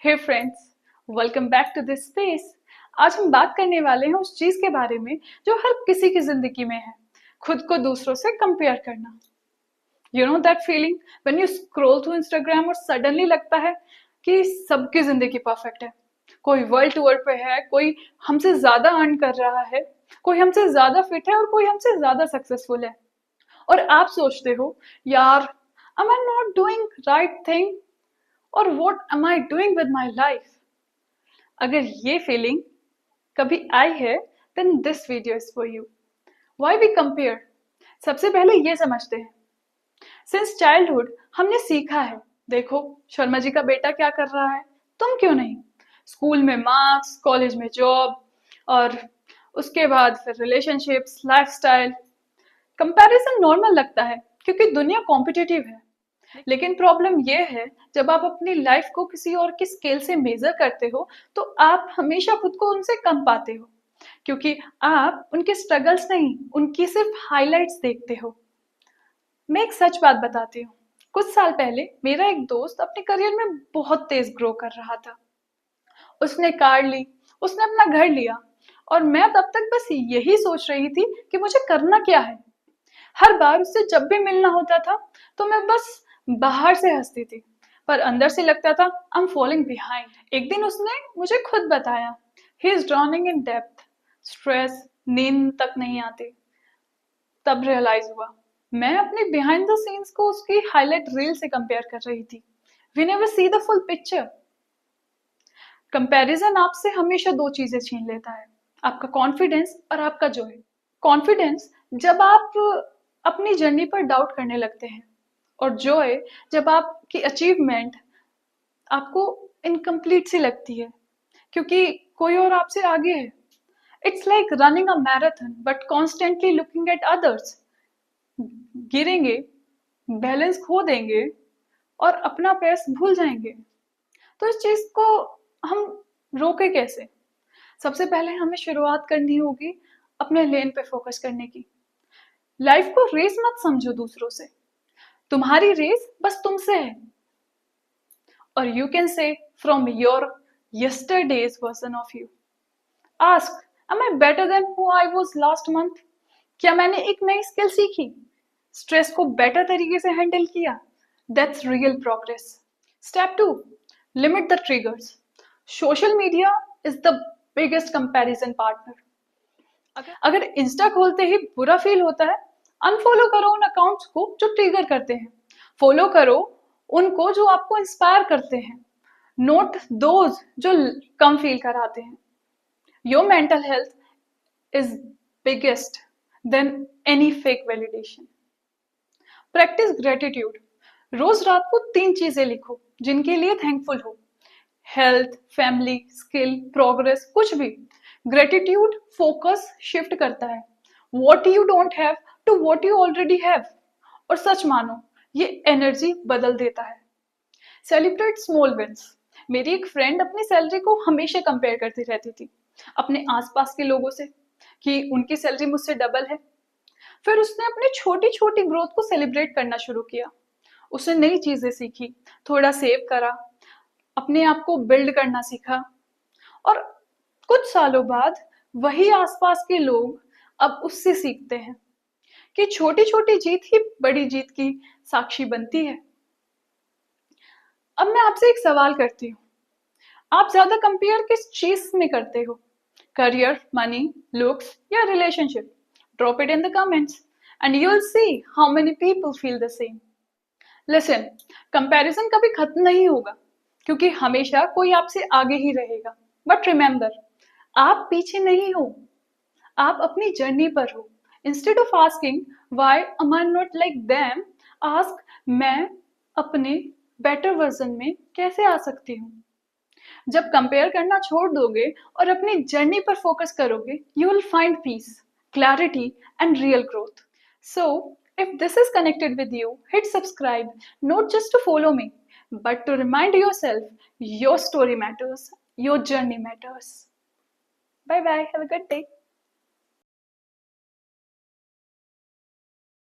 Hey friends, welcome back to this space. आज हम बात करने वाले हैं उस चीज के बारे में जो हर किसी की जिंदगी में है, खुद को दूसरों से कंपेयर करना। You know that feeling when you scroll through Instagram और सडनली लगता है कि सबकी जिंदगी परफेक्ट है। कोई वर्ल्ड टूर पे है, कोई हमसे ज्यादा अर्न कर रहा है, कोई हमसे ज्यादा फिट है और कोई हमसे ज्यादा सक्सेसफुल है। और आप सोचते हो, यार, am I not doing right thing? और what am I doing with my life? अगर ये फीलिंग कभी आई है, then this video is for you. Why we compare? सबसे पहले ये समझते हैं। Since childhood हमने सीखा है, देखो शर्मा जी का बेटा क्या कर रहा है, तुम क्यों नहीं? स्कूल में मार्क्स, कॉलेज में जॉब, और उसके बाद फिर रिलेशनशिप्स, लाइफस्टाइल। कंपैरिजन नॉर्मल लगता है क्योंकि दुनिया कॉम्पिटिटिव है। लेकिन प्रॉब्लम ये है, जब आप अपनी लाइफ को किसी और की स्केल से मेजर करते हो तो आप हमेशा खुद को उनसे कम पाते हो, क्योंकि आप उनके स्ट्रगल्स नहीं, उनकी सिर्फ हाइलाइट्स देखते हो। मैं एक सच बात बताती हूँ। कुछ साल पहले मेरा एक दोस्त अपने करियर में बहुत तेज ग्रो कर रहा था। उसने कार ली, उसने अपना घर लिया, और मैं तब तक बस यही सोच रही थी कि मुझे करना क्या है। हर बार उससे जब भी मिलना होता था तो मैं बस बाहर से हंसती थी, पर अंदर से लगता था आई एम फॉलोइंग बिहाइंड। एक दिन उसने मुझे खुद बताया, he is drowning in depth, stress, नींद तक नहीं आती। तब रियलाइज हुआ, मैं अपने बिहाइंड द सीन्स को उसकी हाईलाइट रील से कंपेयर कर रही थी। We never see the full picture. Comparison आपसे हमेशा दो चीजें छीन लेता है, आपका कॉन्फिडेंस और आपका जॉय। कॉन्फिडेंस जब आप अपनी जर्नी पर डाउट करने लगते हैं, और जॉय जब आपकी अचीवमेंट आपको इनकम्प्लीट सी लगती है क्योंकि कोई और आपसे आगे है। It's like running a marathon but constantly looking at others. गिरेंगे, बैलेंस खो देंगे और अपना पेस भूल जाएंगे। तो इस चीज को हम रोके कैसे? सबसे पहले हमें शुरुआत करनी होगी अपने लेन पे फोकस करने की। लाइफ को रेस मत समझो दूसरों से, तुम्हारी रेस बस तुमसे है। और you can say from your yesterday's version of you. Ask, am I better than who I was last month? क्या मैंने एक नई स्किल सीखी, स्ट्रेस को बेटर तरीके से हैंडल किया? That's real progress. Step 2, limit the triggers. Social media is the biggest comparison partner. अगर इंस्टा खोलते ही बुरा फील होता है, अनफॉलो करो उन अकाउंट्स को जो ट्रिगर करते हैं, फॉलो करो उनको जो आपको इंस्पायर करते हैं, नोट दोज जो कम फील कराते हैं। Your mental health is biggest then any fake validation. Practice gratitude. रोज रात को 3 चीजें लिखो जिनके लिए थैंकफुल हो। हेल्थ, फैमिली, स्किल, प्रोग्रेस, कुछ भी। ग्रेटिट्यूड फोकस शिफ्ट करता है what you don't have to what you already have. और सच मानो, ये एनर्जी बदल देता है। Celebrate small wins. मेरी एक फ्रेंड अपनी सैलरी को हमेशा कंपेयर करती रहती थी अपने आसपास के लोगों से, कि उनकी सैलरी मुझसे डबल है। फिर उसने अपनी छोटी छोटी ग्रोथ को सेलिब्रेट करना शुरू किया। उसने नई चीजें सीखी, थोड़ा सेव करा, अपने आप को बिल्ड करना सीखा, और कुछ सालों बाद वही आसपास के लोग अब उससे सीखते हैं कि छोटी छोटी जीत ही बड़ी जीत की साक्षी बनती है। अब मैं आपसे एक सवाल करती हूँ, आप ज्यादा कंपेयर किस चीज में करते हो? करियर, मनी, लुक्स या relationship? Drop it in the comments and you will see how many people feel the same. Listen, comparison कभी खत्म नहीं होगा क्योंकि हमेशा कोई आपसे आगे ही रहेगा। बट रिमेंबर, आप पीछे नहीं हो, आप अपनी जर्नी पर हो। Instead of asking why am I not like them, ask मैं अपने बेटर वर्जन में कैसे आ सकती हूँ। जब कंपेयर करना छोड़ दोगे और अपनी जर्नी पर फोकस करोगे, you will find peace, clarity and real growth. So if this is connected with you, hit subscribe, not just to follow me, but to remind yourself your story matters, your journey matters. Bye bye, have a good day.